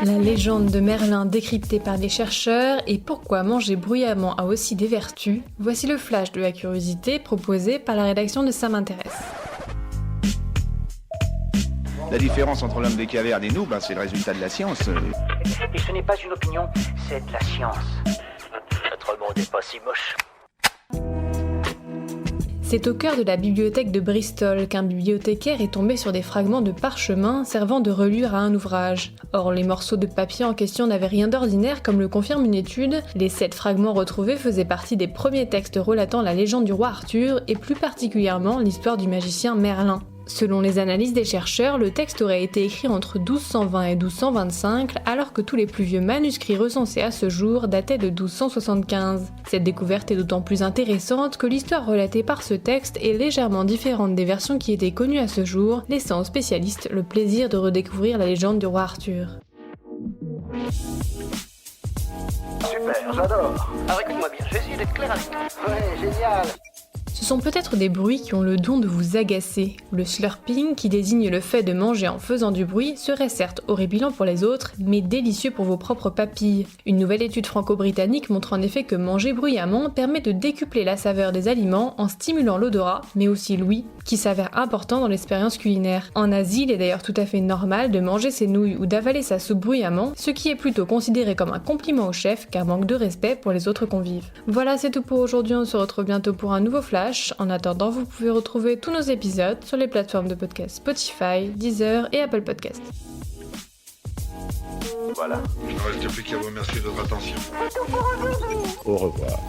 La légende de Merlin décryptée par des chercheurs et pourquoi manger bruyamment a aussi des vertus, voici le flash de la curiosité proposé par la rédaction de Ça m'intéresse. La différence entre l'homme des cavernes et nous, c'est le résultat de la science. Et ce n'est pas une opinion, c'est de la science. Notre monde n'est pas si moche. C'est au cœur de la bibliothèque de Bristol qu'un bibliothécaire est tombé sur des fragments de parchemin servant de reliure à un ouvrage. Or, les morceaux de papier en question n'avaient rien d'ordinaire, comme le confirme une étude. Les 7 fragments retrouvés faisaient partie des premiers textes relatant la légende du roi Arthur et plus particulièrement l'histoire du magicien Merlin. Selon les analyses des chercheurs, le texte aurait été écrit entre 1220 et 1225, alors que tous les plus vieux manuscrits recensés à ce jour dataient de 1275. Cette découverte est d'autant plus intéressante que l'histoire relatée par ce texte est légèrement différente des versions qui étaient connues à ce jour, laissant aux spécialistes le plaisir de redécouvrir la légende du roi Arthur. Super, j'adore. Alors écoute-moi bien, je vais essayer d'être clair avec toi. Ouais, génial. Ce sont peut-être des bruits qui ont le don de vous agacer. Le slurping, qui désigne le fait de manger en faisant du bruit, serait certes horripilant pour les autres, mais délicieux pour vos propres papilles. Une nouvelle étude franco-britannique montre en effet que manger bruyamment permet de décupler la saveur des aliments en stimulant l'odorat, mais aussi l'ouïe, qui s'avère important dans l'expérience culinaire. En Asie, il est d'ailleurs tout à fait normal de manger ses nouilles ou d'avaler sa soupe bruyamment, ce qui est plutôt considéré comme un compliment au chef qu'un manque de respect pour les autres convives. Voilà, c'est tout pour aujourd'hui, on se retrouve bientôt pour un nouveau flash. En attendant, vous pouvez retrouver tous nos épisodes sur les plateformes de podcast Spotify, Deezer et Apple Podcast. Voilà. Il ne reste plus qu'à vous remercier de votre attention. Au revoir.